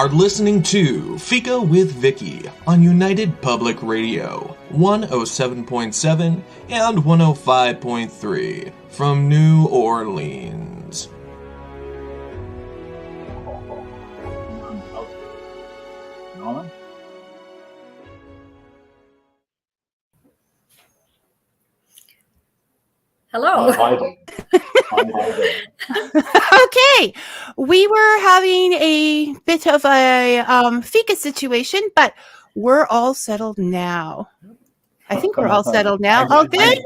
are listening to Fika with Vicky on United Public Radio, 107.7 and 105.3 from New Orleans. Norman? Hello. Okay, we were having a bit of a Fika situation, but we're all settled now. I think we're all settled now. All good?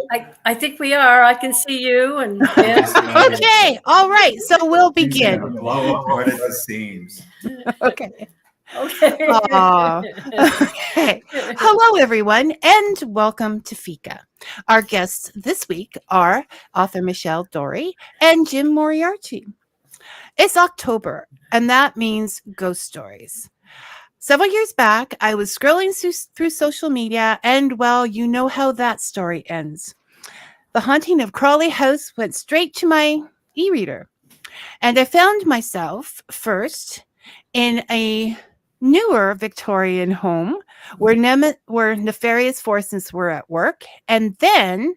I think we are. I can see you. And Okay, all right. So we'll begin. Blow apart at the seams. Okay. Okay. Okay. Hello, everyone, and welcome to Fika. Our guests this week are author Michelle Dorey and Jim Moriarty. It's October, and that means ghost stories. Several years back, I was scrolling through social media, and, well, you know how that story ends. The haunting of Crawley House went straight to my e-reader, and I found myself first in a newer Victorian home where nefarious forces were at work, and then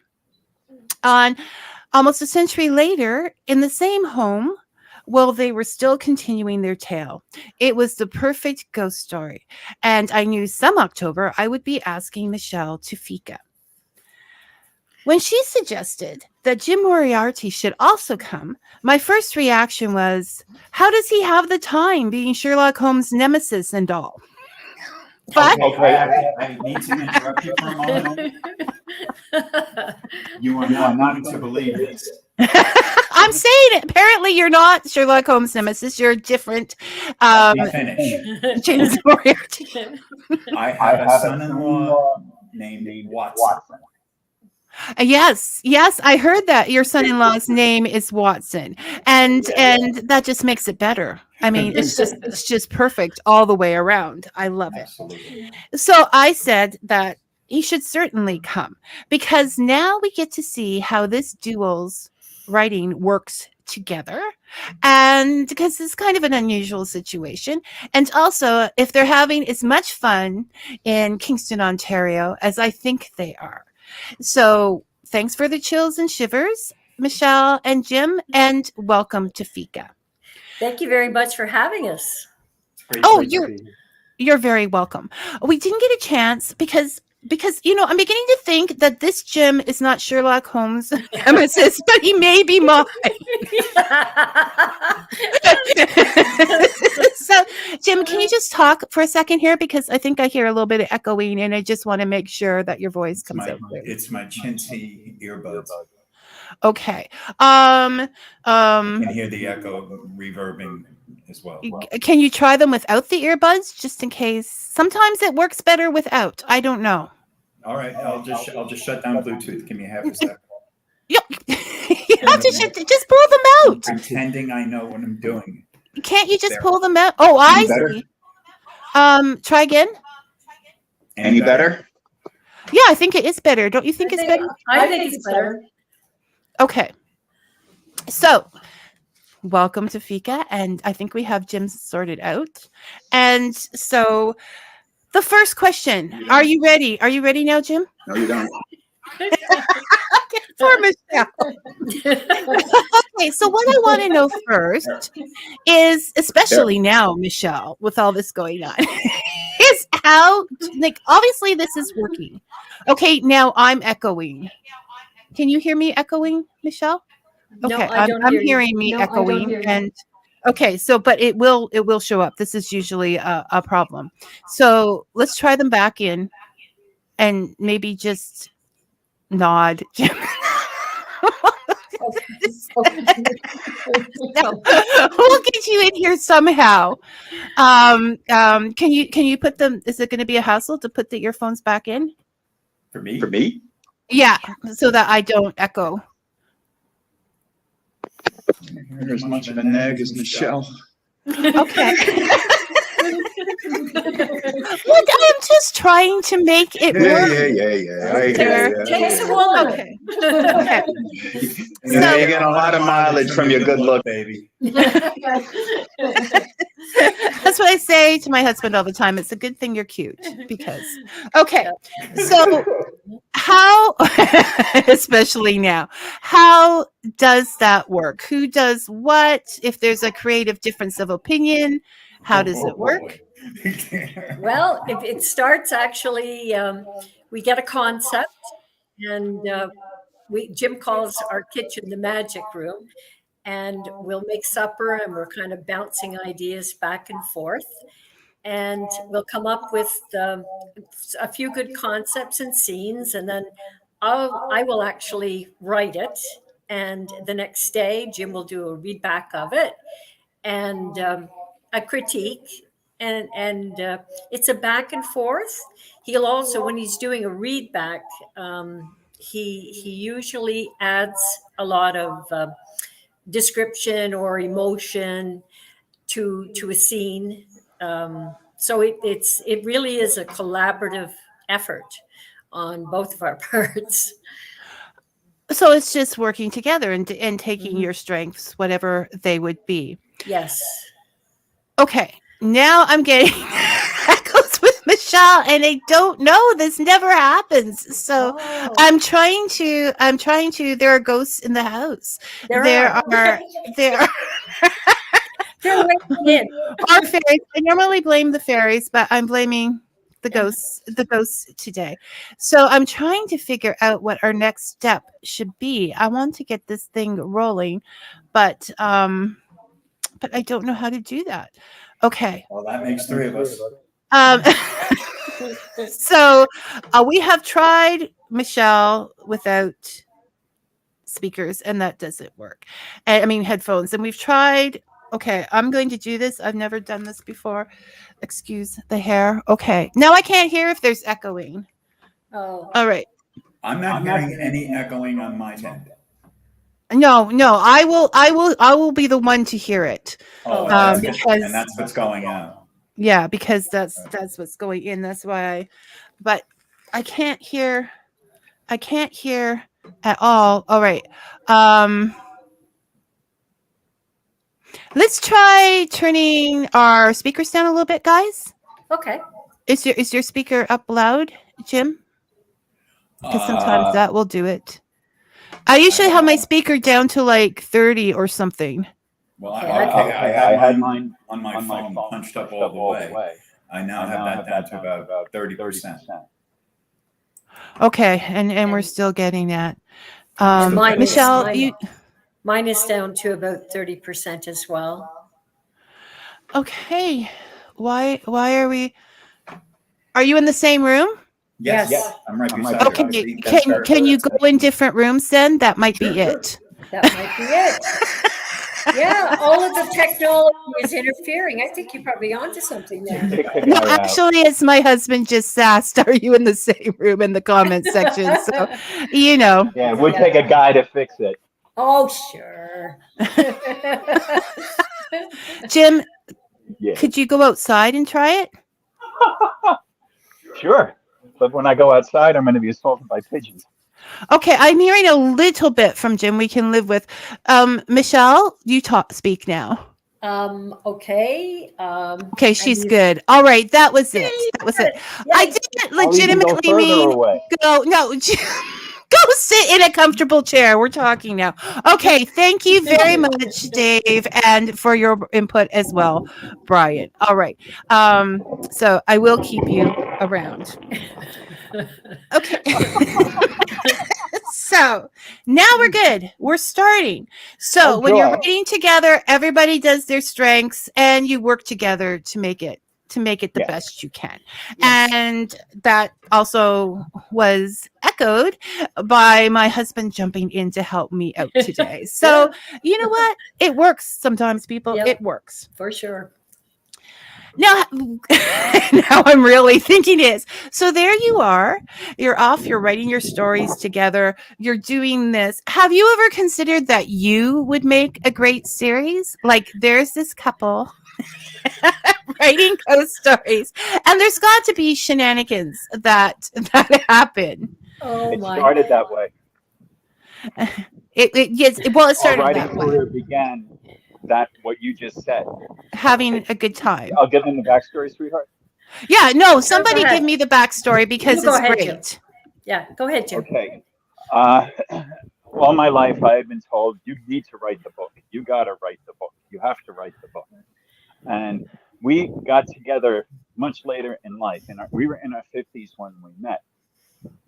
on almost a century later in the same home, well, they were still continuing their tale. It was the perfect ghost story, and I knew some October I would be asking Michelle to Fika. When she suggested that Jim Moriarty should also come, my first reaction was, how does he have the time being Sherlock Holmes' nemesis and all? But Okay, I need to interrupt you for a moment. You are not to believe this. I'm saying it. Apparently, you're not Sherlock Holmes' nemesis. You're different. Finish. James Moriarty. I have a son-in-law named Watson. Yes, I heard that your son-in-law's name is Watson, and that just makes it better. I mean, it's just perfect all the way around. I love it. Absolutely. So I said that he should certainly come because now we get to see how this duo's writing works together, and because it's kind of an unusual situation, and also if they're having as much fun in Kingston, Ontario, as I think they are. So thanks for the chills and shivers, Michelle and Jim, and welcome to Fika. Thank you very much for having us. Oh, you're very welcome. We didn't get a chance because I'm beginning to think that this Jim is not Sherlock Holmes' nemesis, but he may be mine. So, Jim, can you just talk for a second here? Because I think I hear a little bit of echoing, and I just want to make sure that your voice comes out clear. It's my chintzy earbuds. Okay. You can hear the echo reverbing as well. Can you try them without the earbuds, just in case? Sometimes it works better without. I don't know. All right, I'll just shut down Bluetooth. Give me half a second. Yep. You have to just pull them out. Pretending I know what I'm doing. Can't you just pull them out? Oh, I see. Try again. Any better? Yeah, I think it is better. Don't you think it's better? I think it's better. Okay. So, welcome to Fika, and I think we have Jim sorted out. And so, the first question, are you ready? Are you ready now, Jim? No, you don't. Poor Michelle. Okay, so what I want to know first is, especially now, Michelle, with all this going on, is how, like, obviously this is working. Okay, now I'm echoing. Can you hear me echoing, Michelle? Okay, No, I don't I'm hear you. hearing me No, I don't echoing, hear you. and okay, so but it will show up. This is usually a problem. So let's try them back in, and maybe just nod. No, we'll get you in here somehow. Can you put them? Is it going to be a hassle to put the earphones back in? For me? Yeah, so that I don't echo. You're as much of a nag as Michelle. Okay. Look, I'm just trying to make it work. Yeah. I hear you. Takes a woman. Okay. Okay. You know, you get a lot of mileage from your good look, baby. That's what I say to my husband all the time. It's a good thing you're cute because, okay. So how, especially now, how does that work? Who does what? If there's a creative difference of opinion, how does it work? Well, if it starts actually, we get a concept, and Jim calls our kitchen the magic room, and we'll make supper, and we're kind of bouncing ideas back and forth, and we'll come up with a few good concepts and scenes, and then I will actually write it, and the next day Jim will do a read back of it and a critique. And it's a back and forth. He'll also, when he's doing a read back, he usually adds a lot of description or emotion to a scene. So it really is a collaborative effort on both of our parts. So it's just working together and taking your strengths, whatever they would be. Yes. Okay. Now I'm getting echoes with Michelle, and I don't know. This never happens. So I'm trying to. There are ghosts in the house. There are They're waiting in. Are fairies. I normally blame the fairies, but I'm blaming the ghosts today. So I'm trying to figure out what our next step should be. I want to get this thing rolling, but I don't know how to do that. Okay. Well, that makes three of us. So we have tried Michelle without speakers, and that doesn't work. I mean headphones, and we've tried. Okay, I'm going to do this. I've never done this before. Excuse the hair. Okay, now I can't hear if there's echoing. Oh. All right. I'm not hearing any echoing on my end. No, I will be the one to hear it. Because and that's what's going on. Yeah, because that's what's going in. That's why but I can't hear at all. All right. Let's try turning our speakers down a little bit, guys. Okay. Is your speaker up loud, Jim? Because sometimes that will do it. I usually have my speaker down to like 30 or something. Well, I had mine on my phone punched up all the way. I now have that down to about 30%. Okay, and we're still getting that. Michelle, you. Mine is down to about 30% as well. Okay. Why are we? Are you in the same room? Yes. I'm right beside you. Okay. Can you go in different rooms then? That might be it. That might be it. Yeah, all of the technology is interfering. I think you're probably onto something there. No, actually, it's my husband just asked, "Are you in the same room?" in the comment section. So, you know. Yeah, it would take a guy to fix it. Oh, sure. Jim, yeah. Could you go outside and try it? Sure. But when I go outside, I'm going to be assaulted by pigeons. Okay, I'm hearing a little bit from Jim we can live with. Michelle, you speak now. Okay. Okay, she's good. All right, that was it. That was it. Yeah. I didn't legitimately mean go. No, go sit in a comfortable chair. We're talking now. Okay, thank you very much, Dave, and for your input as well, Brian. All right. So I will keep you around. Okay. So now we're good. We're starting. So when you're writing together, everybody does their strengths and you work together to make it the best you can. Yes. And that also was echoed by my husband jumping in to help me out today. So you know what? It works sometimes, people. Yep. It works. For sure. Now I'm really thinking is, so there you are, you're off, you're writing your stories together, you're doing this. Have you ever considered that you would make a great series? Like there's this couple writing ghost stories, and there's got to be shenanigans that happen. Oh It my. started that way. It started Our writing that way, career began that what you just said. having a good time. I'll give them the backstory, sweetheart. Yeah, no, somebody Go ahead. give me the backstory because You go it's ahead, great. Jim. Yeah, go ahead, Jim. Okay. All my life, I have been told you need to write the book. You got to write the book. You have to write the book. And we got together much later in life, and we were in our 50s when we met.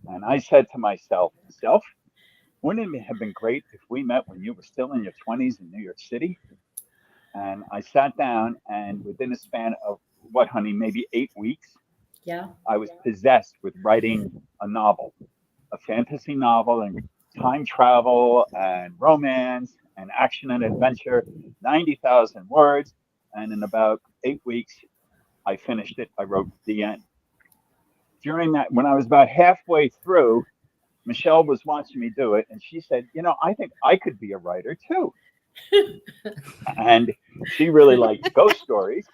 And I said to myself, wouldn't it have been great if we met when you were still in your 20s in New York City? And I sat down, and within a span of what, honey, maybe 8 weeks, Yeah. I was possessed with writing a novel, a fantasy novel, and time travel and romance and action and adventure, 90,000 words. And in about 8 weeks, I finished it. I wrote the end. During that, when I was about halfway through, Michelle was watching me do it, and she said, I think I could be a writer too. And she really liked ghost stories.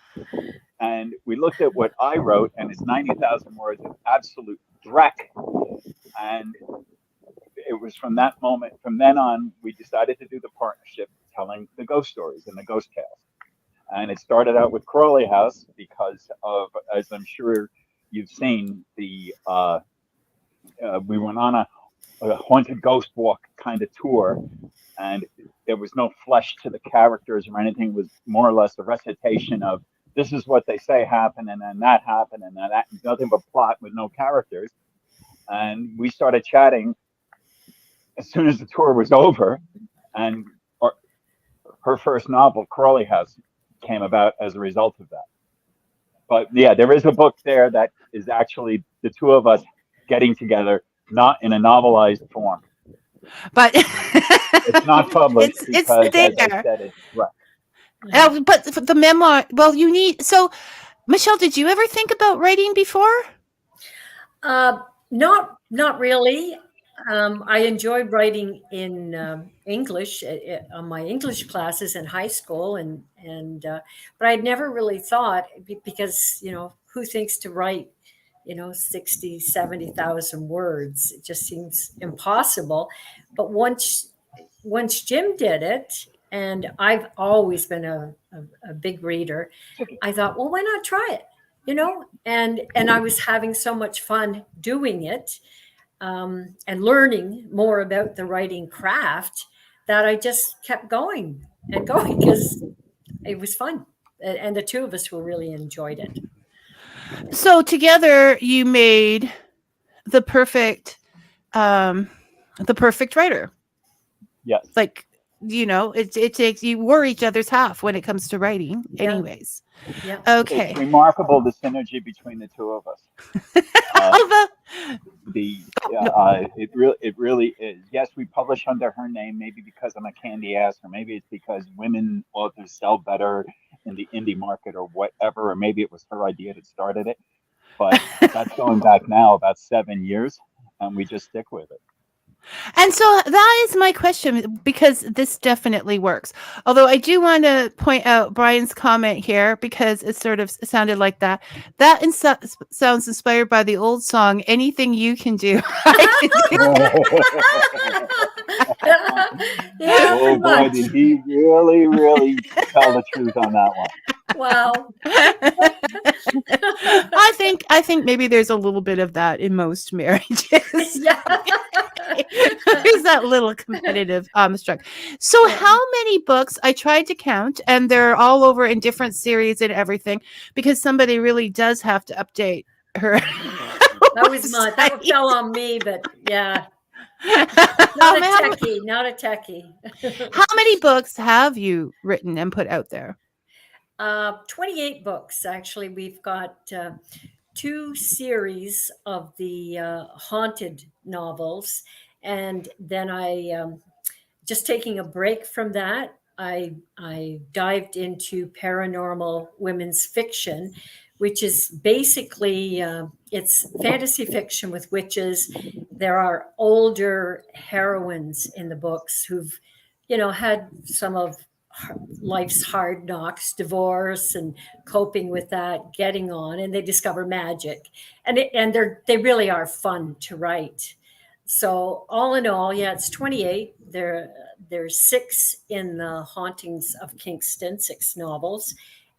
And we looked at what I wrote, and it's 90,000 words of absolute dreck. And it was from that moment, from then on, we decided to do the partnership telling the ghost stories and the ghost tales. And it started out with Crawley House because of, as I'm sure you've seen, we went on a haunted ghost walk kind of tour, and there was no flesh to the characters or anything. It was more or less a recitation of this is what they say happened, and then that happened, and then that, nothing but plot with no characters. And we started chatting as soon as the tour was over, and her first novel, Crawley House, came about as a result of that. But yeah, there is a book there that is actually the two of us getting together, not in a novelized form. But it's not published because, there. As I said, it's right. But the memoir, well, you need. So, Michelle, did you ever think about writing before? Not really. I enjoyed writing in English on my English classes in high school, but I'd never really thought, because who thinks to write 60, 70,000 words? It just seems impossible. But once Jim did it, and I've always been a big reader, I thought, well, why not try it? And I was having so much fun doing it, and learning more about the writing craft, that I just kept going and going because it was fun. And the two of us really enjoyed it. So together you made the perfect writer. Yes. Like, it takes, you were each other's half when it comes to writing, Yeah. Anyways. Yeah. Okay. It's remarkable, the synergy between the two of us. It really is. Yes, we publish under her name, maybe because I'm a candy ass, or maybe it's because women authors sell better in the indie market or whatever, or maybe it was her idea that started it. But that's going back now about 7 years, and we just stick with it. And so that is my question, because this definitely works. Although I do want to point out Brian's comment here, because it sort of sounded like that. That sounds inspired by the old song, "Anything You Can Do." Yeah, oh boy, did he really, really tell the truth on that one. Wow. I think maybe there's a little bit of that in most marriages. Yeah. There's that little competitive struck. So how many books? I tried to count, and they're all over in different series and everything, because somebody really does have to update her. That fell on me, but yeah. Not a techie. How many books have you written and put out there? 28 books, actually. We've got 2 series of the haunted novels, and then I just taking a break from that, I dived into paranormal women's fiction, which is basically it's fantasy fiction with witches. There are older heroines in the books who've had some of life's hard knocks, divorce, and coping with that, getting on, and they discover magic, and they really are fun to write. So all in all, yeah, it's 28. There's 6 in the Hauntings of Kingston, 6 novels,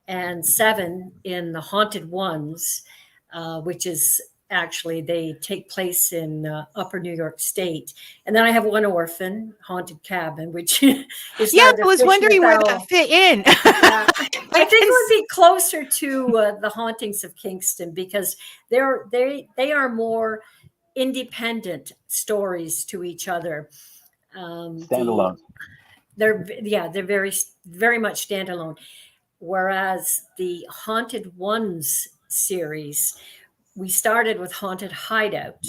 and 7 in the Haunted Ones, which is actually they take place in Upper New York State. And then I have one orphan, Haunted Cabin, which is I was wondering where that fit in. Yeah. I think it would be closer to the Hauntings of Kingston because they are more independent stories to each other. Standalone. They're very, very much standalone. Whereas the Haunted Ones series, we started with Haunted Hideout.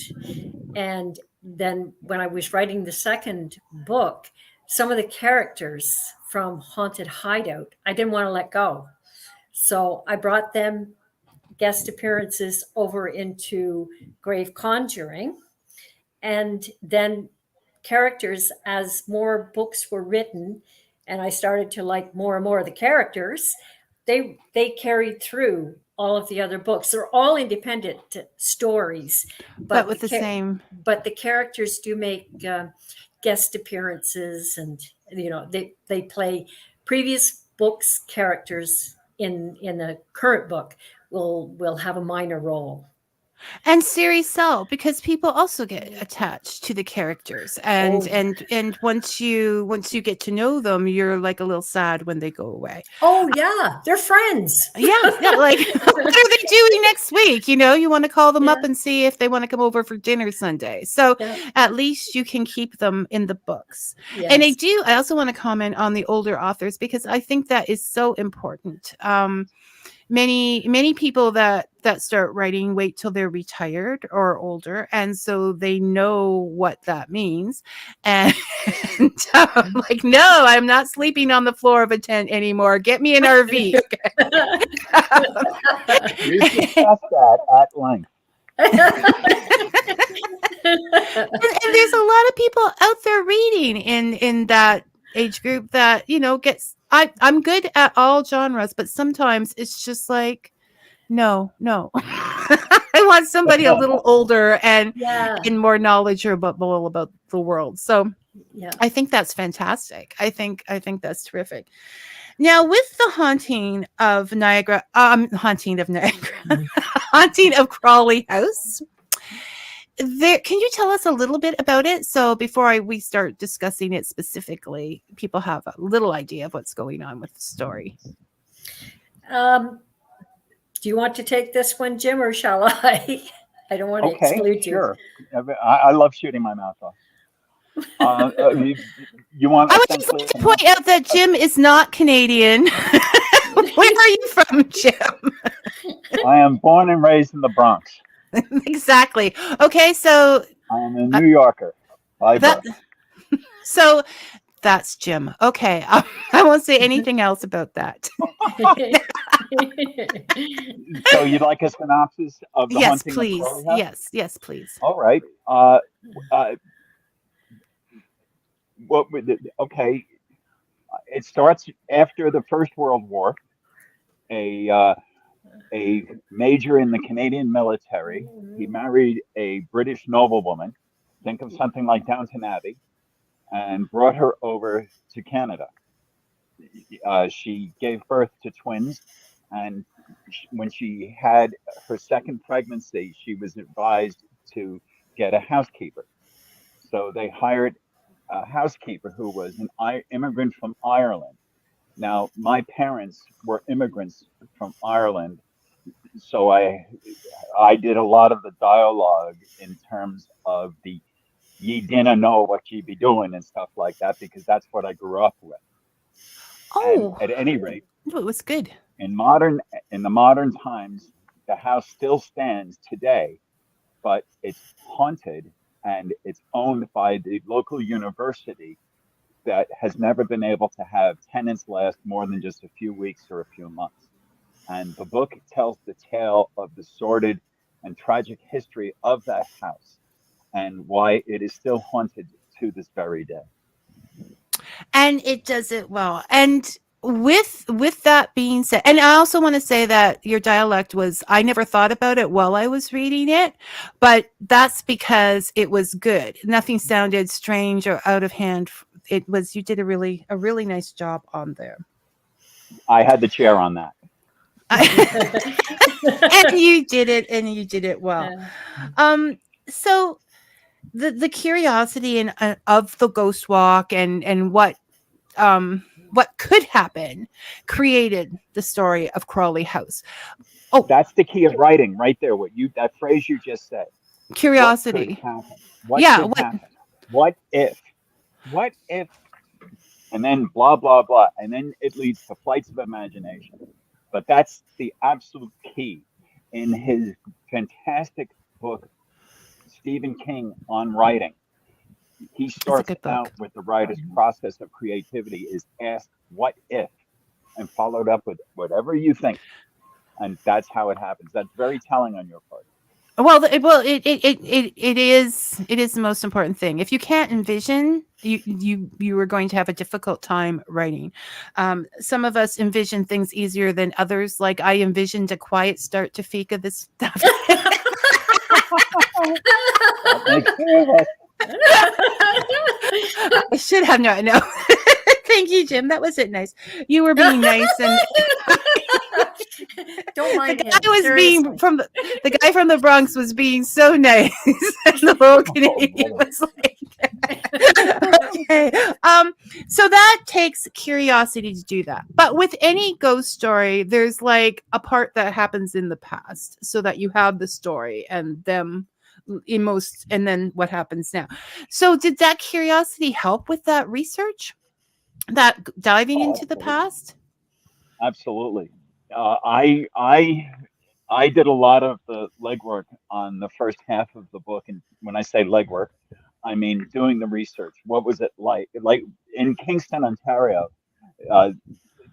And then when I was writing the second book, some of the characters from Haunted Hideout, I didn't want to let go. So I brought them guest appearances over into Grave Conjuring. And then characters, as more books were written, and I started to like more and more of the characters, they carried through all of the other books. They're all independent stories, but with the same. But the characters do make guest appearances, and they play previous books characters in a current book will have a minor role. And series sell because people also get attached to the characters, and once you get to know them, you're like a little sad when they go away. Oh yeah, they're friends. Yeah, like what are they doing next week? You want to call them up and see if they want to come over for dinner Sunday. So at least you can keep them in the books. Yes. And I also want to comment on the older authors because I think that is so important. Many people that start writing wait till they're retired or older, and so they know what that means. And like, no, I'm not sleeping on the floor of a tent anymore. Get me an RV. We discussed that at length. And there's a lot of people out there reading in that age group that gets. I'm good at all genres, but sometimes it's just like, no. I want somebody a little older and more knowledgeable about the world. So I think that's fantastic. I think that's terrific. Now, with the Haunting of Crawley House, can you tell us a little bit about it? So before we start discussing it specifically, people have a little idea of what's going on with the story. Do you want to take this one, Jim, or shall I? I don't want to exclude you. Sure. I love shooting my mouth off. You want? I would just like to point out that Jim is not Canadian. Where are you from, Jim? I am born and raised in the Bronx. Exactly. Okay, so I am a New Yorker. So that's Jim. Okay, I won't say anything else about that. So you'd like a synopsis of the Haunting of Crawley House? Yes, please. All right. Okay. It starts after the First World War. A major in the Canadian military. He married a British noblewoman. Think of something like Downton Abbey, and brought her over to Canada. She gave birth to twins, and when she had her second pregnancy, she was advised to get a housekeeper. So they hired a housekeeper who was an immigrant from Ireland. Now, my parents were immigrants from Ireland, so I did a lot of the dialogue in terms of the "ye dinna know what ye be doing" and stuff like that, because that's what I grew up with. Oh, and at any rate, it was good. In the modern times, the house still stands today, but it's haunted and it's owned by the local university that has never been able to have tenants last more than just a few weeks or a few months. And the book tells the tale of the sordid and tragic history of that house and why it is still haunted to this very day. and it does it well. And with that being said, and I also want to say that your dialect was, I never thought about it while I was reading it, but that's because it was good. Nothing sounded strange or out of hand. It was, you did a really nice job on there. I had the chair on that. And you did it well. So the curiosity of the ghost walk and what could happen created the story of Crawley House. Oh, that's the key of writing right there. That phrase you just said. Curiosity. What could happen? What if? What if? And then blah, blah, blah. And then it leads to flights of imagination. But that's the absolute key in his fantastic book, Stephen King on Writing. He starts out with the writer's process of creativity is ask what if, and followed up with whatever you think. And that's how it happens. That's very telling on your part. Well, it is the most important thing. If you can't envision, you are going to have a difficult time writing. Some of us envision things easier than others. Like I envisioned a quiet start to Fika this stuff. I should have no. Thank you, Jim. That was it. Nice. You were being nice and. Don't mind the guy was being the guy from the Bronx was being so nice, and the whole Canadian was like, okay. So that takes curiosity to do that. But with any ghost story, there's like a part that happens in the past, so that you have the story and them and then what happens now. So did that curiosity help with that research, that diving into the past? Absolutely. I did a lot of the legwork on the first half of the book, and when I say legwork, I mean doing the research. What was it like? Like in Kingston, Ontario.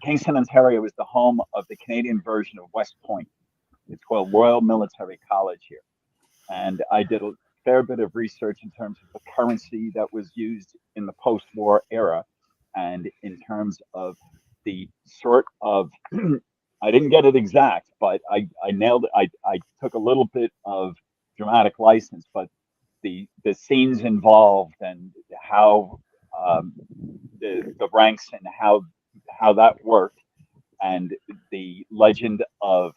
Kingston, Ontario is the home of the Canadian version of West Point. It's called Royal Military College here, and I did a fair bit of research in terms of the currency that was used in the post-war era, and in terms of the sort of I didn't get it exact, but I nailed it. I took a little bit of dramatic license, but the scenes involved and how the ranks and how that worked, and the legend of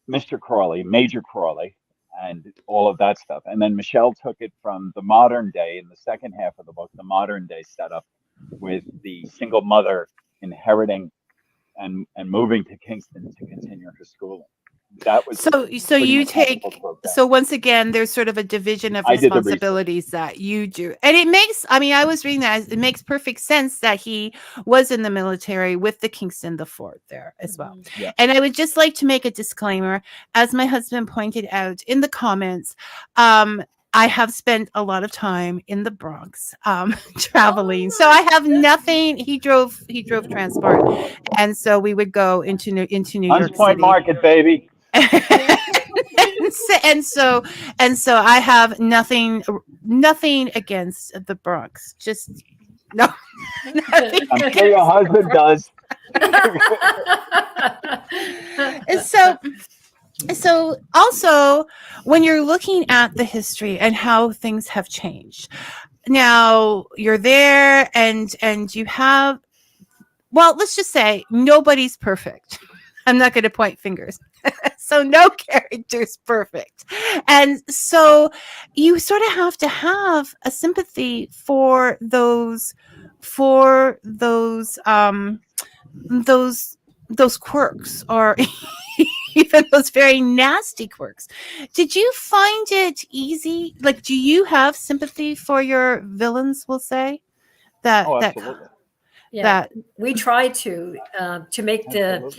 Mr. Crawley, Major Crawley, and all of that stuff. And then Michelle took it from the modern day in the second half of the book, the modern day setup with the single mother inheriting and moving to Kingston to continue her schooling. That was so you take so once again there's sort of a division of responsibilities that you do, and it makes, I mean, I was reading that, it makes perfect sense that he was in the military with the Kingston the Fort there as well. Yeah. And I would just like to make a disclaimer, as my husband pointed out in the comments, I have spent a lot of time in the Bronx traveling. So I have nothing. He drove transport. And so we would go into New York City. Point Market, baby. and so I have nothing against the Bronx. Just no. I'm sure your husband does. So also, when you're looking at the history and how things have changed, now you're there and you have, well, let's just say nobody's perfect. I'm not going to point fingers. So no character's perfect. And so you sort of have to have a sympathy for those quirks, or even those very nasty quirks. Did you find it easy? Like, do you have sympathy for your villains, we'll say? Absolutely. That we try to make the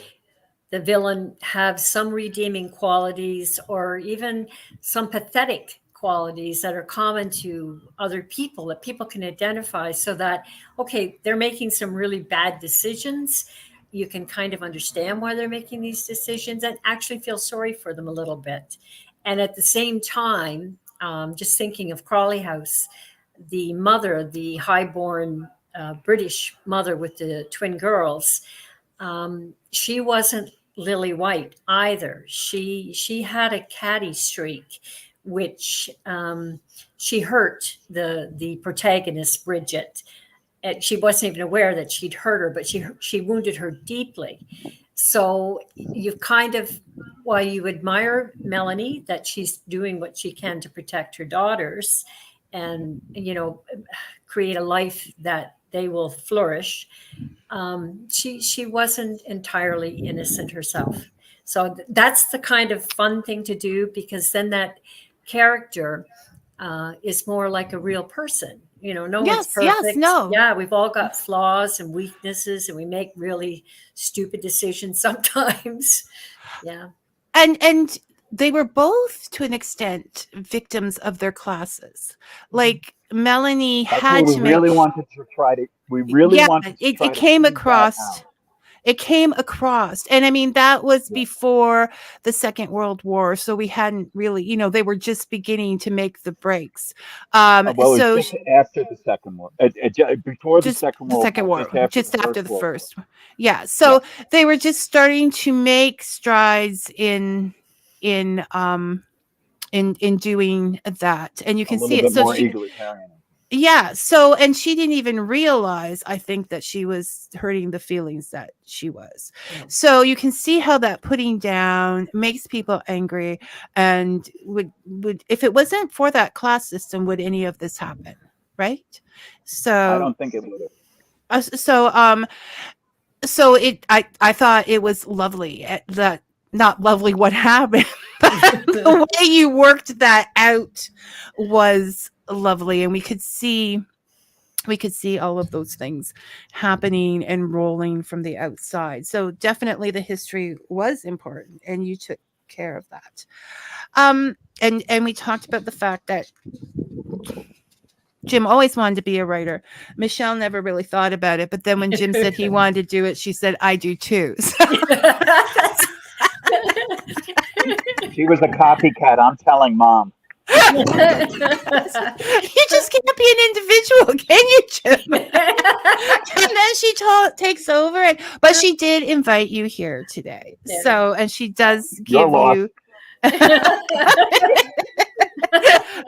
villain have some redeeming qualities, or even some pathetic qualities that are common to other people that people can identify, so that, okay, they're making some really bad decisions. You can kind of understand why they're making these decisions and actually feel sorry for them a little bit. And at the same time, just thinking of Crawley House, the mother, the highborn British mother with the twin girls, she wasn't lily white either. She had a catty streak, which she hurt the protagonist Bridget. And she wasn't even aware that she'd hurt her, but she wounded her deeply. So you kind of, while you admire Melanie that she's doing what she can to protect her daughters and, you know, create a life that they will flourish, she wasn't entirely innocent herself. So that's the kind of fun thing to do, because then that character is more like a real person. You know, no one's perfect. Yes, no. Yeah, we've all got flaws and weaknesses, and we make really stupid decisions sometimes. Yeah. And they were both, to an extent, victims of their classes. Like Melanie had to really wanted to try to. We really wanted. To it came across. It came across. And I mean, that was before the Second World War. So we hadn't really, you know, they were just beginning to make the breaks. So just after the Second War, before the Second War, just after the First. Yeah. So they were just starting to make strides in doing that. And you can see it. So yeah. So, and she didn't even realize, I think, that she was hurting the feelings that she was. Yeah. So you can see how that putting down makes people angry, and would if it wasn't for that class system, would any of this happen? Right. So I don't think it would have. So I thought it was lovely that. Not lovely what happened, but the way you worked that out was lovely, and we could see all of those things happening and rolling from the outside. So definitely the history was important, and you took care of that. And we talked about the fact that Jim always wanted to be a writer. Michelle never really thought about it, but then when Jim said he wanted to do it, she said, "I do too." So. She was a copycat. I'm telling Mom. You just can't be an individual, can you, Jim? And then she takes over, but she did invite you here today. Yeah. So, and she does give you.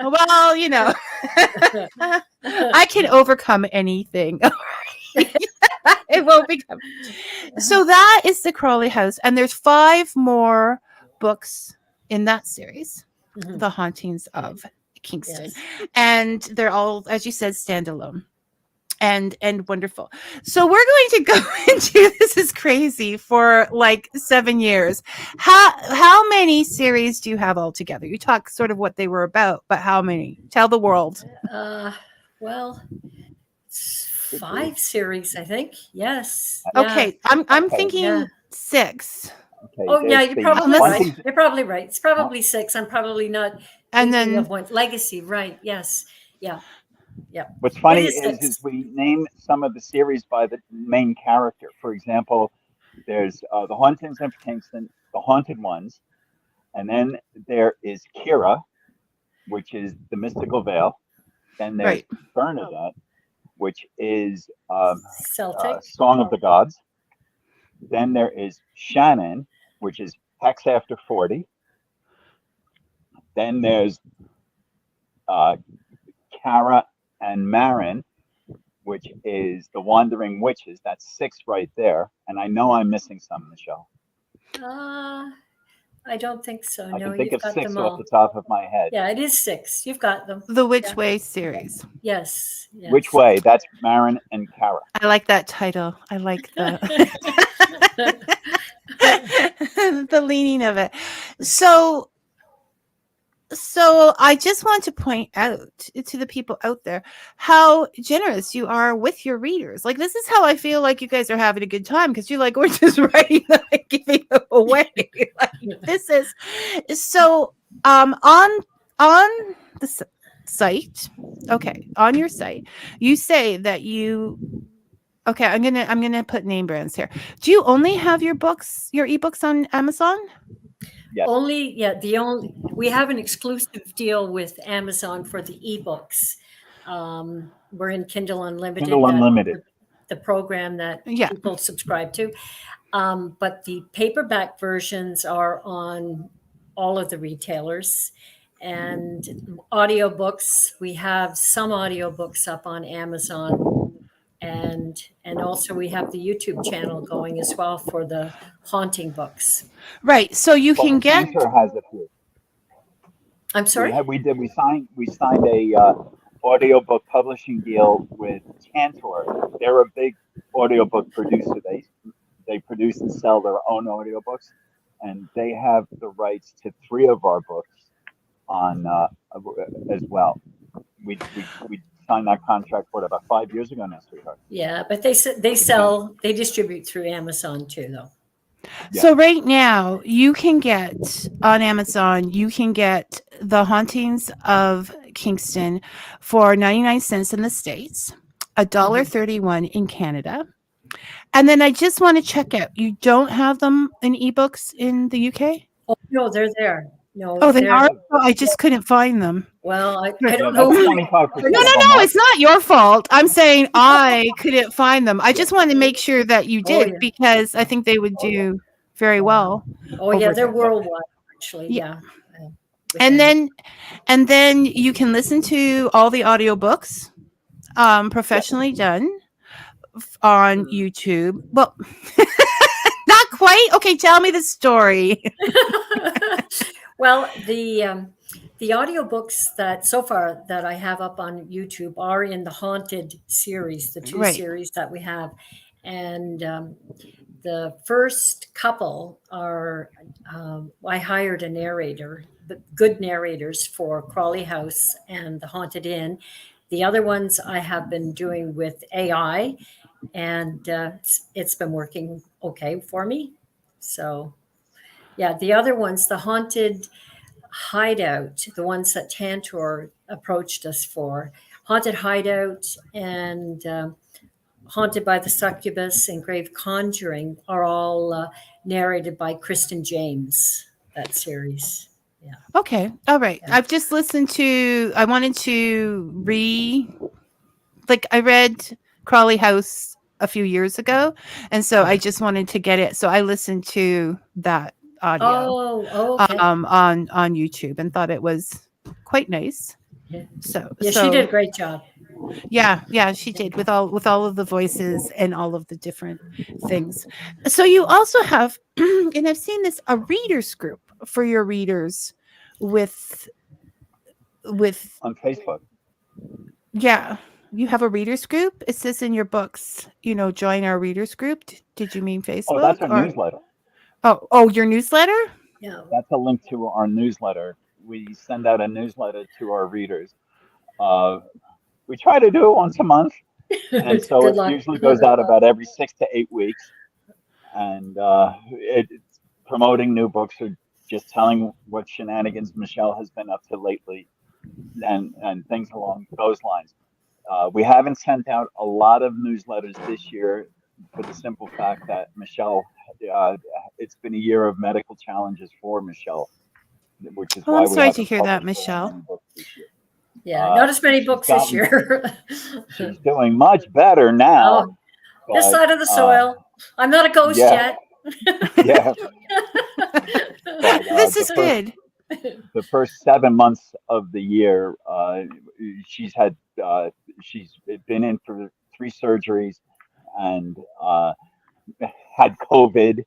Well, you know, I can overcome anything. It won't become. So that is the Crawley House, and there's 5 more books in that series, The Hauntings of Kingston. Yes. And they're all, as you said, standalone and wonderful. So we're going to go into this is crazy for like 7 years. How many series do you have altogether? You talk sort of what they were about, but how many? Tell the world. Well, 5 series, I think. Yes. Okay. Yeah. I'm thinking 6. Okay, oh yeah, you're probably right. You're probably right. It's probably 6. I'm probably not. And then of one. Legacy, right? Yes, yeah. What's funny is we name some of the series by the main character. For example, there's the Hauntings of Kingston, the Haunted Ones, and then there is Kira, which is the Mystical Veil. Then there's Bernadette, which is Song of the Gods. Then there is Shannon, which is Hex After 40. Then there's Kara and Marin, which is the Wandering Witches. That's 6 right there. And I know I'm missing some, Michelle. I don't think so. I can think of 6 off the top of my head. Yeah, it is 6. You've got them. The Which Way series. Yes. Which Way? That's Marin and Kara. I like that title. I like the the leaning of it. So I just want to point out to the people out there how generous you are with your readers. Like, this is how I feel like you guys are having a good time, because you're like, we're just writing them and giving them away. Like, this is so on the site. Okay, on your site, you say that you. Okay, I'm gonna put name brands here. Do you only have your ebooks on Amazon? Yes. We have an exclusive deal with Amazon for the ebooks. We're in Kindle Unlimited. Kindle Unlimited. The program that Yeah. people subscribe to. But the paperback versions are on all of the retailers. And audiobooks, we have some audiobooks up on Amazon. And also we have the YouTube channel going as well for the haunting books. Right. So you can get. Cantor has a few. I'm sorry? We signed a audiobook publishing deal with Cantor. They're a big audiobook producer. They produce and sell their own audiobooks, and they have the rights to 3 of our books on as well. We signed that contract about 5 years ago now, sweetheart. Yeah, but they distribute through Amazon too, though. Yeah. So right now you can get on Amazon, you can get The Hauntings of Kingston for 99 cents in the States, $1.31 in Canada. And then I just want to check out, you don't have them in ebooks in the UK? Oh, no, they're there. No, Oh, they are? Oh, I just couldn't find them. Well, I don't That's know. 25%. No, it's not your fault. I'm saying I couldn't find them. I just wanted to make sure that you did, because I think they would do very well. Oh, yeah, over they're there. worldwide, actually. Yeah. And then you can listen to all the audiobooks professionally done on YouTube. Well, not quite. Okay, tell me the story. Well, the audiobooks that so far that I have up on YouTube are in the Haunted series, the 2 series that we have. And the first couple are, I hired a narrator, but good narrators for Crawley House and the Haunted Inn. The other ones I have been doing with AI, and it's been working okay for me. So, yeah, the other ones, the Haunted Hideout, the ones that Tantor approached us for, Haunted Hideout and Haunted by the Succubus and Grave Conjuring are all narrated by Kristen James, that series. Yeah. Okay. All right. Yeah. I've just listened to, I wanted to I read Crawley House a few years ago. And so I just wanted to get it. So I listened to that audio okay. on YouTube and thought it was quite nice. Yeah. So she did a great job. Yeah, she did with all of the voices and all of the different things. So you also have, and I've seen this, a readers group for your readers with On Facebook. Yeah, you have a readers group. It says in your books, join our readers group. Did you mean Facebook? Oh, that's our newsletter. Oh, your newsletter? Yeah. That's a link to our newsletter. We send out a newsletter to our readers. We try to do it once a month, and so it usually goes out about every 6 to 8 weeks. And it's promoting new books or just telling what shenanigans Michelle has been up to lately, and things along those lines. We haven't sent out a lot of newsletters this year for the simple fact that Michelle, it's been a year of medical challenges for Michelle, which is why I'm sorry to haven't hear that, published Michelle. many books this year. Yeah, not as many books this year. She's doing much better now. This side of the soil. I'm not a ghost yet. Yeah. This is good. The first 7 months of the year, she's been in for 3 surgeries and had COVID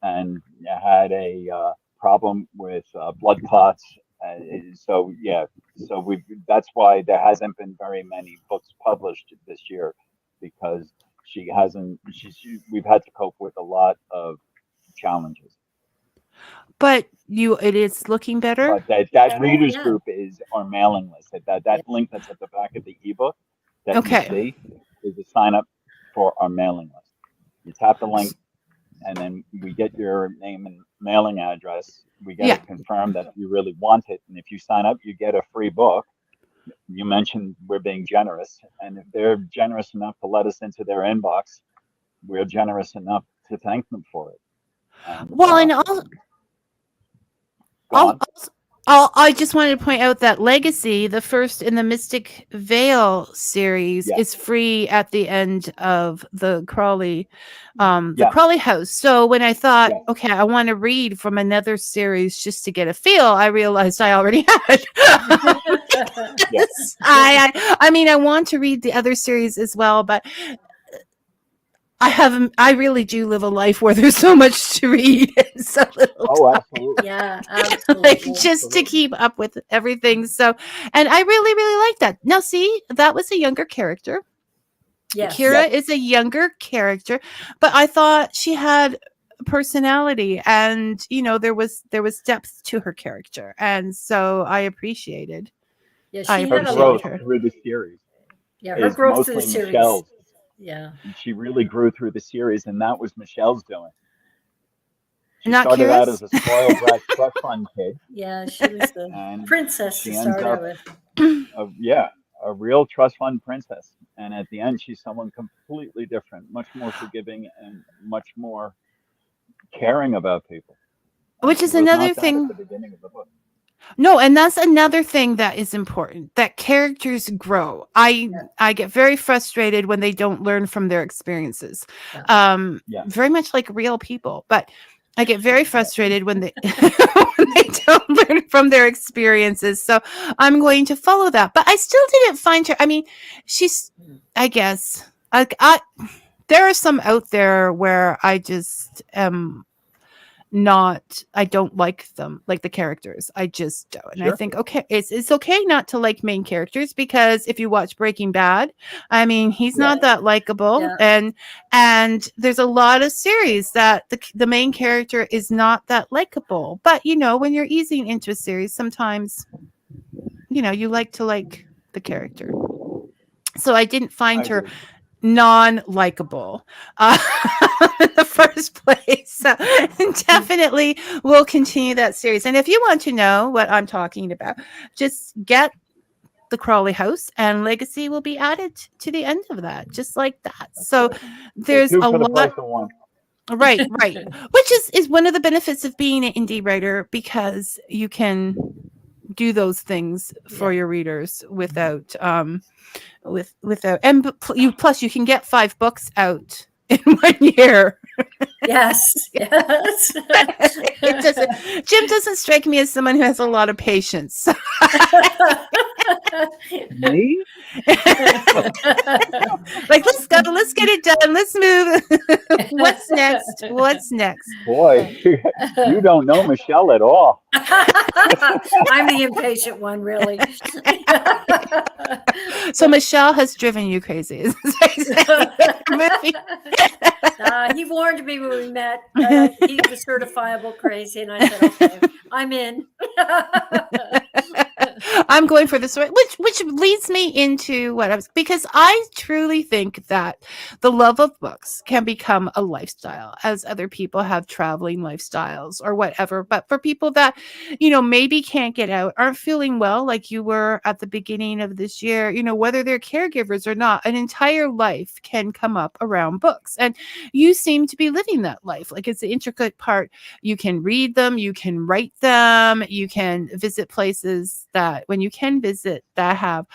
and had a problem with blood clots. So that's why there hasn't been very many books published this year, because we've had to cope with a lot of challenges. But it is looking better. But that readers group is our mailing list. That link that's at the back of the ebook that you see is a sign up for our mailing list. You tap the link, and then we get your name and mailing address. We get it confirmed that you really want it, and if you sign up, you get a free book. You mentioned we're being generous, and if they're generous enough to let us into their inbox, we're generous enough to thank them for it. And, I just wanted to point out that Legacy, the first in the Mystic Vale series, is free at the end of the Crawley House. So when I thought, okay, I want to read from another series just to get a feel, I realized I already had. I mean, I want to read the other series as well, but I really do live a life where there's so much to read and so little time. Absolutely. Yeah, absolutely. Just to keep up with everything. So, and I really, really like that. Now, see, that was a younger character. Yes. Kira is a younger character, but I thought she had personality, and there was depth to her character, and so I appreciated. Yeah, I she had a appreciated lot Growth through the series. Yeah, her growth through the mostly series. Michelle's. Yeah. She really grew through the series, and that was Michelle's doing. She Not started Kira's? out as a spoiled brat trust fund kid. Yeah, she was the And princess she to ends start up out with. a real trust fund princess. And at the end, she's someone completely different, much more forgiving and much more caring about people. Which is She was another not that thing. at the beginning of the book. No, and that's another thing that is important, that characters grow. I get very frustrated when they don't learn from their experiences. Very much like real people, but I get very frustrated when they when they don't learn from their experiences. So I'm going to follow that. But I still didn't find her. I mean, she's, I guess, there are some out there where I just I don't like them, like the characters. I just don't. And I think, okay, it's okay not to like main characters, because if you watch Breaking Bad, I mean, he's not that likable. And there's a lot of series that the main character is not that likable. But when you're easing into a series, sometimes you like to like the character. So I didn't find her non-likable in the first place. So definitely we'll continue that series. And if you want to know what I'm talking about, just get the Crawley House, and Legacy will be added to the end of that, just like that. So there's a lot. Right. Which is one of the benefits of being an indie writer, because you can do those things for your readers without plus you can get 5 books out in 1 year. Yes. Jim doesn't strike me as someone who has a lot of patience. Me? Like, let's go, let's get it done, let's move. What's next? Boy, you don't know Michelle at all. I'm the impatient one, really. So Michelle has driven you crazy. He warned me when we met. He was certifiable crazy, and I said, okay, I'm in. I'm going for the story, which leads me into because I truly think that the love of books can become a lifestyle, as other people have traveling lifestyles or whatever. But for people that, maybe can't get out, aren't feeling well, like you were at the beginning of this year, whether they're caregivers or not, an entire life can come up around books. And you seem to be living that life. Like, it's an intricate part. You can read them, you can write them, you can visit places that when you can visit that have.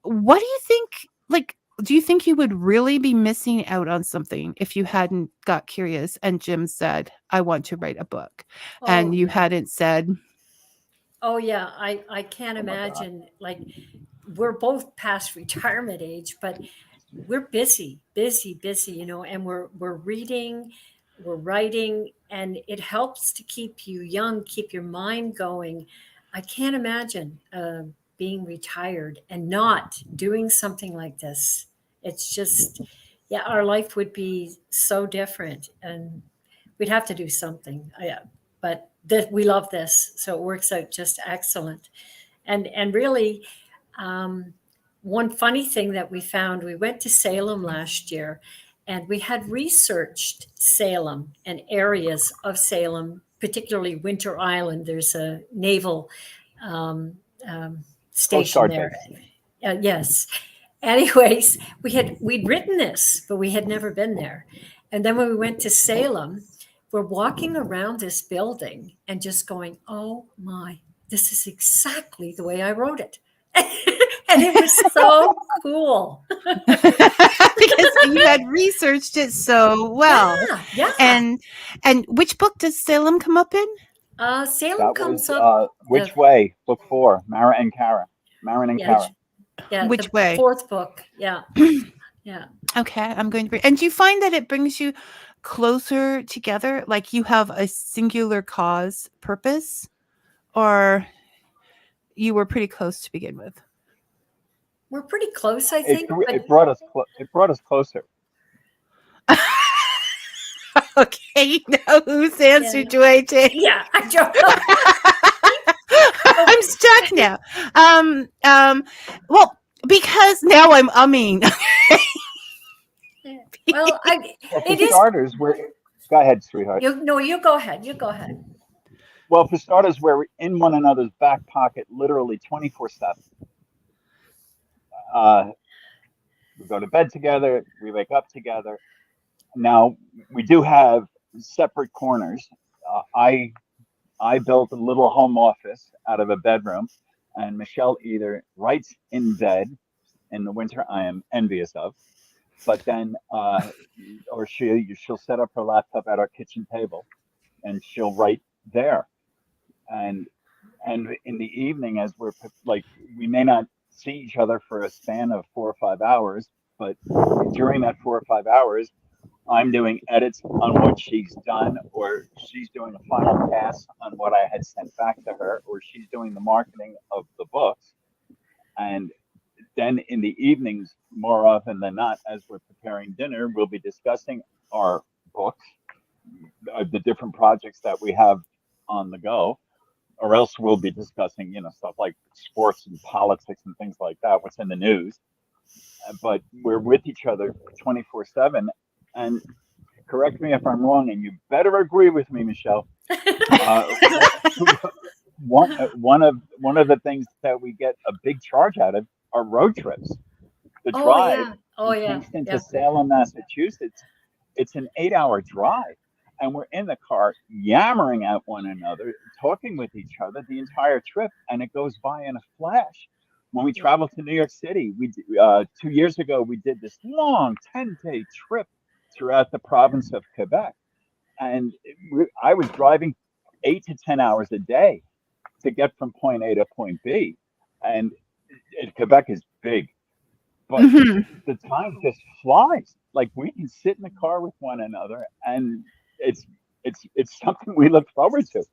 What do you think? Like, do you think you would really be missing out on something if you hadn't got curious and Jim said, I want to write a book, and you hadn't said, oh yeah, I can't imagine. Like, we're both past retirement age, but we're busy, and we're reading, we're writing, and it helps to keep you young, keep your mind going. I can't imagine being retired and not doing something like this. It's just, our life would be so different, and we'd have to do something. But we love this, so it works out just excellent. And really, one funny thing that we found, we went to Salem last year, and we had researched Salem and areas of Salem, particularly Winter Island. There's a naval station there. Yes. Anyways, we'd written this, but we had never been there. And then when we went to Salem, we're walking around this building and just going, oh my this is exactly the way I wrote it. And it was so cool. Because you had researched it so well. Yeah. And which book does Salem come up in? Salem That comes was up. Which Way, book 4, Mara and Kara. Marin and Kara. Yeah, Which the way? 4th book. Yeah. Yeah. Okay, I'm going to read. And do you find that it brings you closer together? Like you have a singular cause purpose, or you were pretty close to begin with? We're pretty close, I think. It brought us closer. Okay, you know whose answer do I take? Yeah, I don't know. I'm stuck now. Well, because now I'm umming. Well, For starters, go ahead, sweetheart. You go ahead. You go ahead. Well, for starters, we're in one another's back pocket literally 24/7. We go to bed together. We wake up together. Now, we do have separate corners. I built a little home office out of a bedroom, and Michelle either writes in bed in the winter, I am envious of, but then, or she'll set up her laptop at our kitchen table, and she'll write there. And in the evening, as we're like, we may not see each other for a span of 4 or 5 hours, but during that 4 or 5 hours, I'm doing edits on what she's done, or she's doing a final pass on what I had sent back to her, or she's doing the marketing of the books. And then in the evenings, more often than not, as we're preparing dinner, we'll be discussing our books, the different projects that we have on the go, or else we'll be discussing, stuff like sports and politics and things like that, what's in the news. But we're with each other 24/7. And correct me if I'm wrong, and you better agree with me, Michelle. One of the things that we get a big charge out of are road trips. The drive from Kingston to Salem, Massachusetts, it's an 8-hour drive. And we're in the car yammering at one another, talking with each other the entire trip, and it goes by in a flash. When we traveled to New York City, 2 years ago, we did this long 10-day trip throughout the province of Quebec. And I was driving 8 to 10 hours a day to get from point A to point B. And Quebec is big, but the time just flies. Like, we can sit in the car with one another, and it's something we look forward to.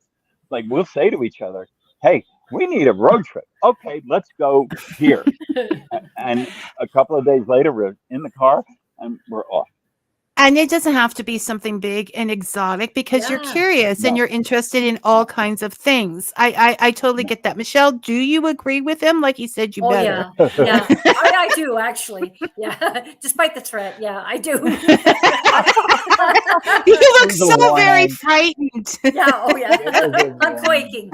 Like, we'll say to each other, hey, we need a road trip. Okay, let's go here. And a couple of days later, we're in the car and we're off. And it doesn't have to be something big and exotic, because you're curious and you're interested in all kinds of things. I totally get that. Michelle, do you agree with him? Like he said, you better. Yeah. I do, actually. Yeah. Despite the threat. Yeah, I do. You look so very frightened. Yeah. Oh, yeah. I'm quaking.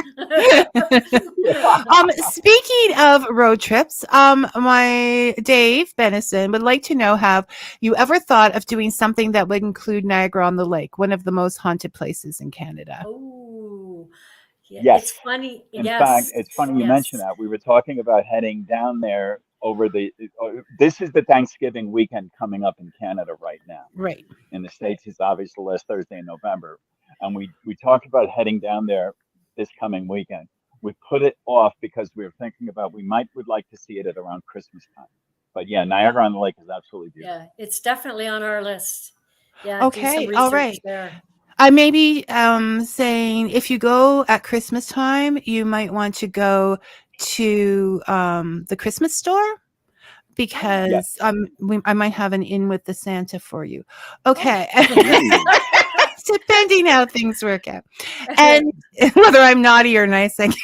Speaking of road trips, my Dave Benison would like to know, have you ever thought of doing something that would include Niagara-on-the-Lake, one of the most haunted places in Canada? Oh, yeah. Yes. It's funny. In fact, it's funny you mention that. We were talking about heading down there over this is the Thanksgiving weekend coming up in Canada right now. Right. In the States, it's obviously the last Thursday in November. And we talked about heading down there this coming weekend. We put it off because we were thinking about would like to see it at around Christmas time. But yeah, Niagara-on-the-Lake is absolutely beautiful. Yeah, it's definitely on our list. Yeah. Okay. All right. I may be saying, if you go at Christmas time, you might want to go to the Christmas store, because I might have an in with the Santa for you. Okay. Depending how things work out, and whether I'm naughty or nice, I guess.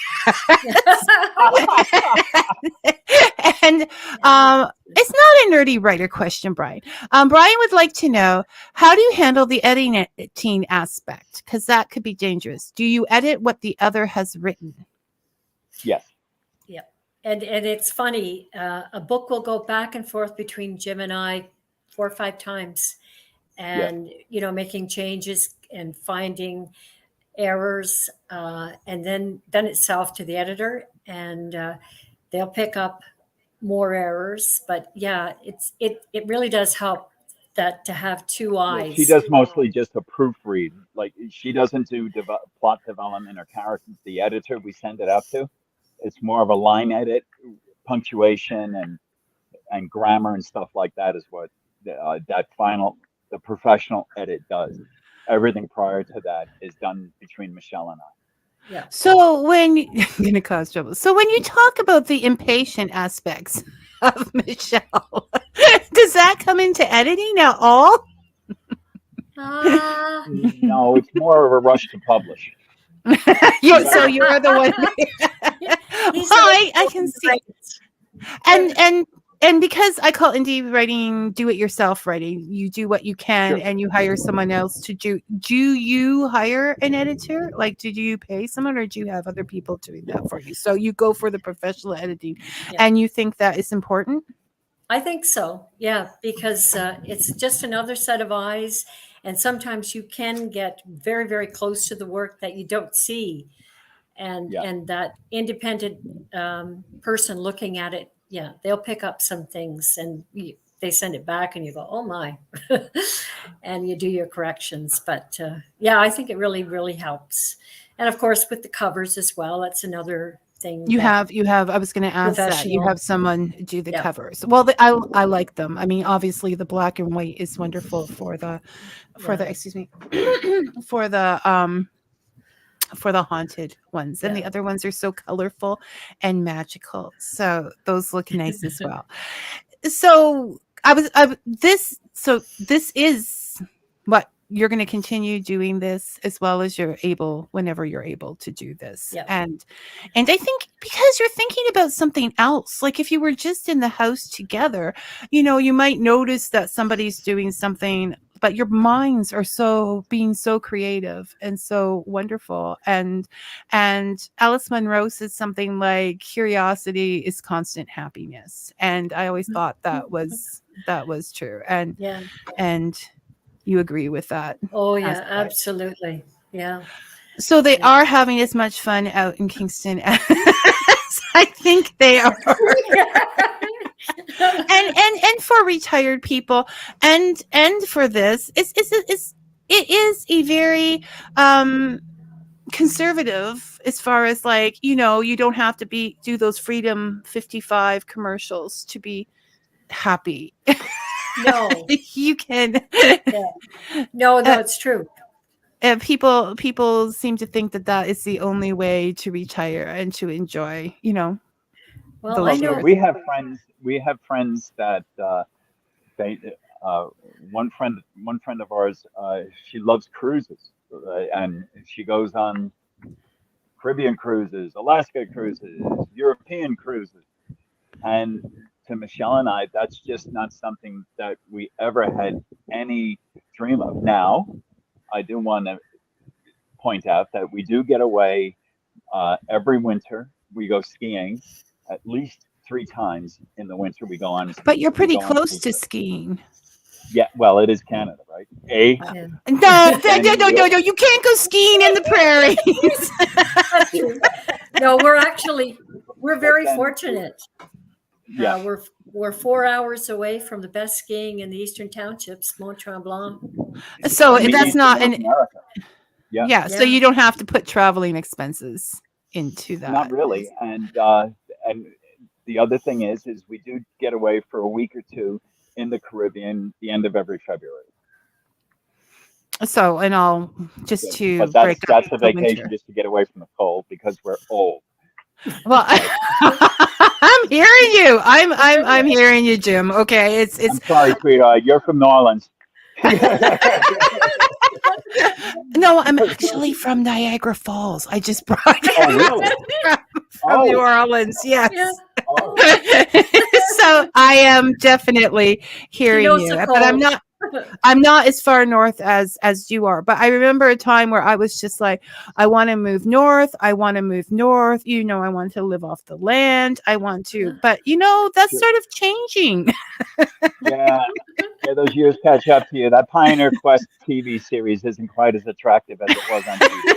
And it's not a nerdy writer question, Brian. Brian would like to know, how do you handle the editing aspect? Because that could be dangerous. Do you edit what the other has written? Yes. Yeah. And it's funny. A book will go back and forth between Jim and I 4 or 5 times. And, making changes and finding, errors, and then it's off to the editor, and they'll pick up more errors. But yeah, it really does help that to have two eyes. She does mostly just a proofread. Like, she doesn't do plot development or characters. The editor we send it out to, it's more of a line edit, punctuation and grammar and stuff like that is what the professional edit does. Everything prior to that is done between Michelle and I. Yeah. So when I'm gonna cause trouble. So when you talk about the impatient aspects of Michelle, does that come into editing at all? No, it's more of a rush to publish. So you're the one. I can see. And because I call indie writing do-it-yourself writing, you do what you can, Sure. and you hire someone else to do. Do you hire an editor? Like, did you pay someone, or do you have other people doing that for you? So you go for the professional editing, and you think that is important? I think so. Yeah, because it's just another set of eyes, and sometimes you can get very, very close to the work that you don't see, and that independent person looking at it. Yeah, they'll pick up some things, and they send it back, and you go, "Oh my," and you do your corrections. But I think it really, really helps. And of course, with the covers as well, that's another thing. You have. I was going to ask that. You have someone do the covers. Well, I like them. I mean, obviously, the black and white is wonderful for the excuse me, for the haunted ones, and the other ones are so colorful and magical, so those look nice as well. So this is what you're going to continue doing, this as well as whenever you're able to do this. And I think because you're thinking about something else, like if you were just in the house together, you might notice that somebody's doing something, but your minds are being so creative and so wonderful. And Alice Munro says something like, curiosity is constant happiness. And I always thought that was true. And you agree with that? Oh yeah, aspect. Absolutely. Yeah. So they are having as much fun out in Kingston as I think they are. and for retired people and for this, it is a very conservative as far as, like, you don't have to do those Freedom 55 commercials to be happy. No, you can. No, it's true. People seem to think that is the only way to retire and to enjoy, Well, I know we have friends that one friend of ours, she loves cruises, and she goes on Caribbean cruises, Alaska cruises, European cruises, and to Michelle and I, that's just not something that we ever had any dream of. Now, I do want to point out that we do get away every winter. We go skiing at least 3 times in the winter. We go on. But you're pretty close to skiing. Yeah, well, it is Canada, right? No, you can't go skiing in the prairies. No, we're very fortunate. Yeah, we're 4 hours away from the best skiing in the Eastern Townships, Mont Tremblant. So that's not an. Yeah. So you don't have to put traveling expenses into that. Not really, and the other thing is we do get away for a week or 2 in the Caribbean the end of every February. So, and I'll just to but break that's up a the vacation winter. just to get away from the cold because we're old. Well, I'm hearing you. I'm hearing you, Jim. Okay, it's. I'm sorry, sweetheart. You're from New Orleans. No, I'm actually from Niagara Falls. I just brought really? from New Orleans. Yes. Yeah. So I am definitely hearing you, but I'm not as far north as you are. But I remember a time where I was just like, I want to move north. I want to move north. I want to live off the land. I want to, but that's sort of changing. Yeah, those years catch up to you. That Pioneer Quest TV series isn't quite as attractive as it was on TV.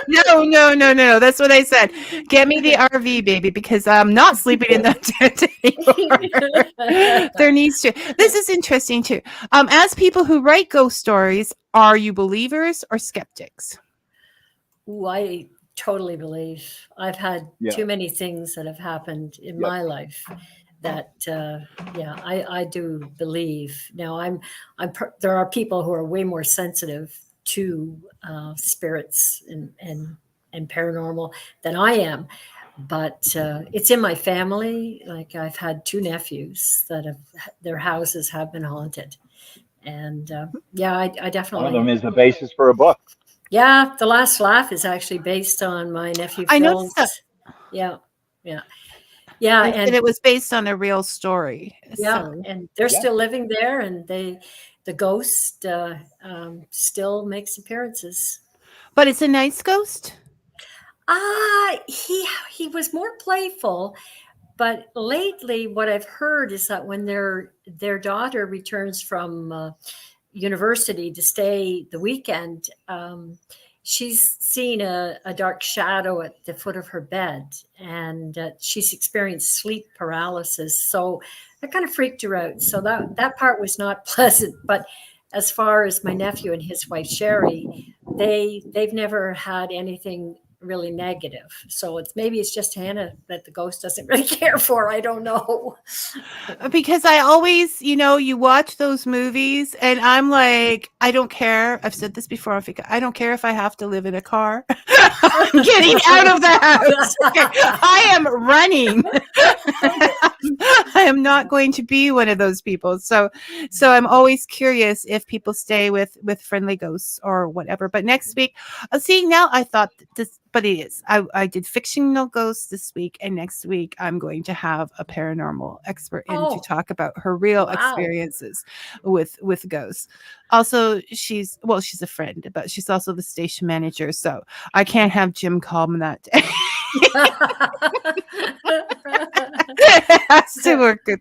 No. That's what I said. Get me the RV, baby, because I'm not sleeping in that tent anymore. There needs to. This is interesting too. As people who write ghost stories, are you believers or skeptics? Ooh, I totally believe. I've had too many things that have happened in my life that, I do believe. Now, there are people who are way more sensitive to spirits and paranormal than I am, but it's in my family. Like, I've had 2 nephews that their houses have been haunted, and I definitely. One of them is the basis for a book. Yeah, The Last Laugh is actually based on my nephew Phil's. I noticed that. Yeah. And it was based on a real story. Yeah, So. and they're still living there, and the ghost still makes appearances. But it's a nice ghost? He was more playful, but lately what I've heard is that when their daughter returns from university to stay the weekend, she's seen a dark shadow at the foot of her bed, and she's experienced sleep paralysis. So that kind of freaked her out. So that part was not pleasant. But as far as my nephew and his wife Sherry, they've never had anything really negative. So maybe it's just Hannah that the ghost doesn't really care for. I don't know. Because I always, you watch those movies and I'm like, I don't care. I've said this before, Fika. I don't care if I have to live in a car. I'm getting out of the house. I am running. I am not going to be one of those people. So I'm always curious if people stay with friendly ghosts or whatever. But next week, see, now I thought this, but it is. I did fictional ghosts this week, and next week I'm going to have a paranormal expert in to talk about her real experiences with ghosts. Also, she's a friend, but she's also the station manager, so I can't have Jim call me that day. It has to work good.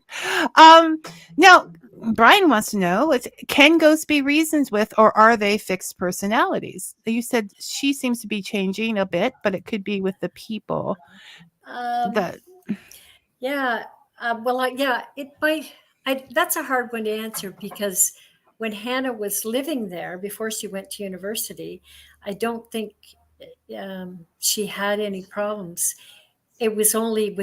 Now, Brian wants to know, can ghosts be reasoned with, or are they fixed personalities? You said she seems to be changing a bit, but it could be with the people. It might. That's a hard one to answer, because when Hannah was living there before she went to university, I don't think she had any problems. It was only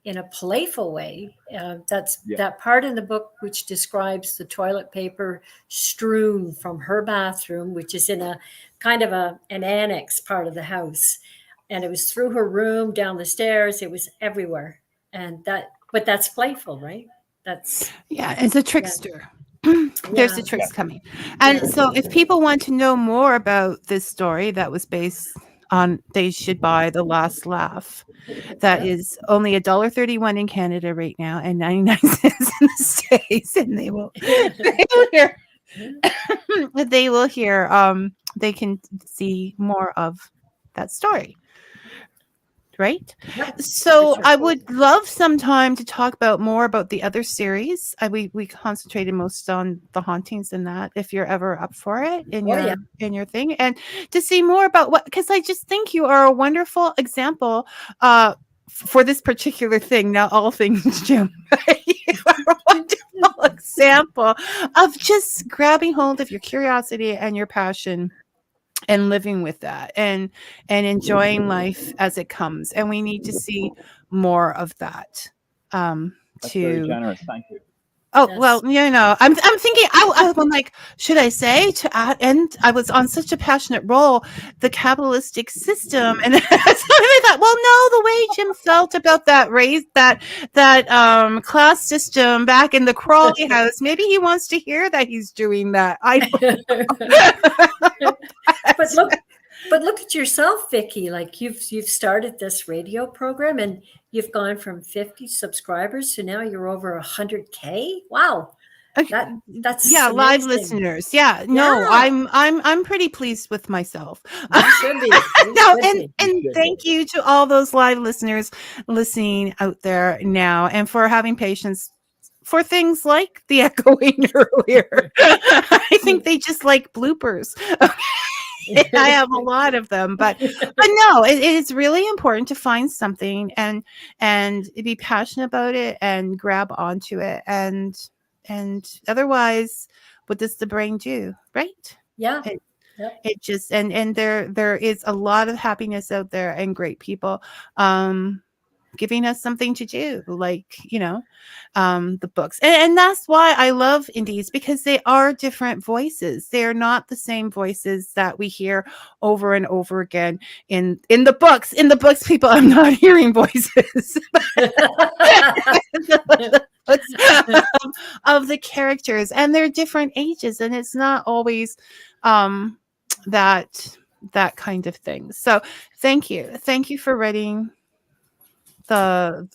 in a playful way. That part in the book which describes the toilet paper strewn from her bathroom, which is in a kind of an annex part of the house. And it was through her room, down the stairs. It was everywhere. But that's playful, right? It's a trickster. There's the tricks coming. And so if people want to know more about this story that was based on, they should buy The Last Laugh. That is only $1.31 in Canada right now, and 99 cents in the States. And they will hear. They can see more of that story. Right? Yep. So I would love some time to talk more about the other series. We concentrated most on the hauntings and that, if you're ever up for it in your thing, and to see more about because I just think you are a wonderful example for this particular thing. Now, all things Jim, you are a wonderful example of just grabbing hold of your curiosity and your passion and living with that and enjoying life as it comes. And we need to see more of that. That's very generous. Thank you. Oh, yes. Well, I'm thinking, I'm like, should I say to add, and I was on such a passionate role, the capitalistic system. And so I thought, well, no, the way Jim felt about that class system back in the Crawley House, maybe he wants to hear that he's doing that. I don't. But look at yourself, Vicky. Like you've started this radio program and you've gone from 50 subscribers to now you're over 100K. Wow. That's amazing. Live listeners. Yeah. No, I'm pretty pleased with myself. You should be. And thank you to all those live listeners listening out there now, and for having patience for things like the echoing earlier. I think they just like bloopers. I have a lot of them, but no, it's really important to find something and be passionate about it and grab onto it, and otherwise, what does the brain do, right? Yeah. It just and there is a lot of happiness out there and great people giving us something to do, like, the books. And that's why I love indies, because they are different voices. They're not the same voices that we hear over and over again in the books. In the books, people, I'm not hearing voices of the characters, and they're different ages, and it's not always that kind of thing. So thank you for writing the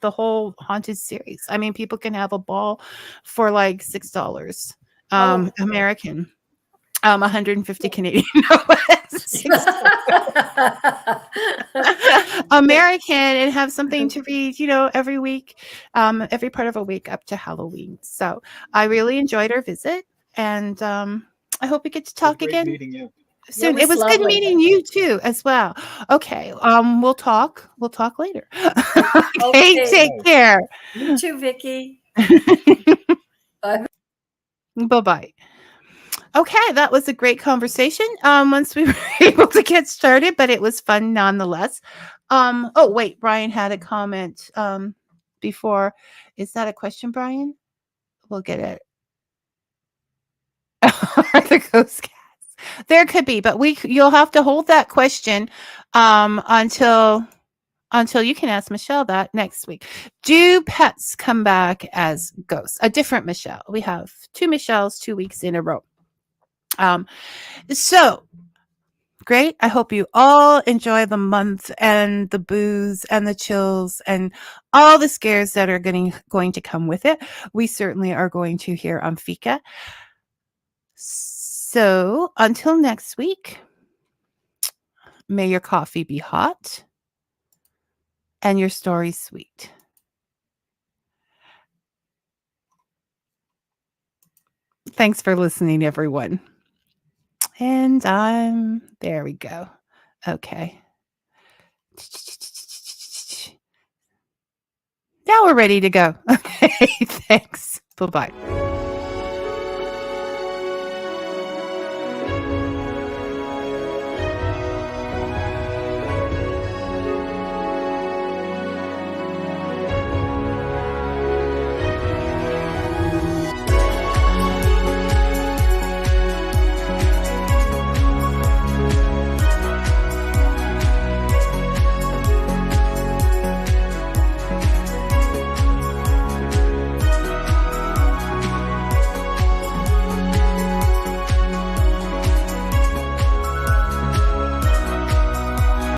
whole Haunted series. I mean, people can have a ball for like $6 American, 150 Canadian. No, American, and have something to read, every week, every part of a week up to Halloween. So I really enjoyed our visit, and I hope we get to talk again Meeting you. soon. It It was was good lovely. meeting you too as well. Okay. We'll talk later. Okay, Okay. take care. You too, Vicky. Bye. Bye-bye. Okay, that was a great conversation. Once we were able to get started, but it was fun nonetheless. Oh wait, Brian had a comment before. Is that a question, Brian? We'll get it. Are the ghost cats? There could be, but you'll have to hold that question until you can ask Michelle that next week. Do pets come back as ghosts? A different Michelle. We have 2 Michelles 2 weeks in a row. So great. I hope you all enjoy the month and the booze and the chills and all the scares that are going to come with it. We certainly are going to here on Fika. So until next week, may your coffee be hot and your story sweet. Thanks for listening, everyone. And there we go. Okay. Now we're ready to go. Okay, thanks. Bye-bye.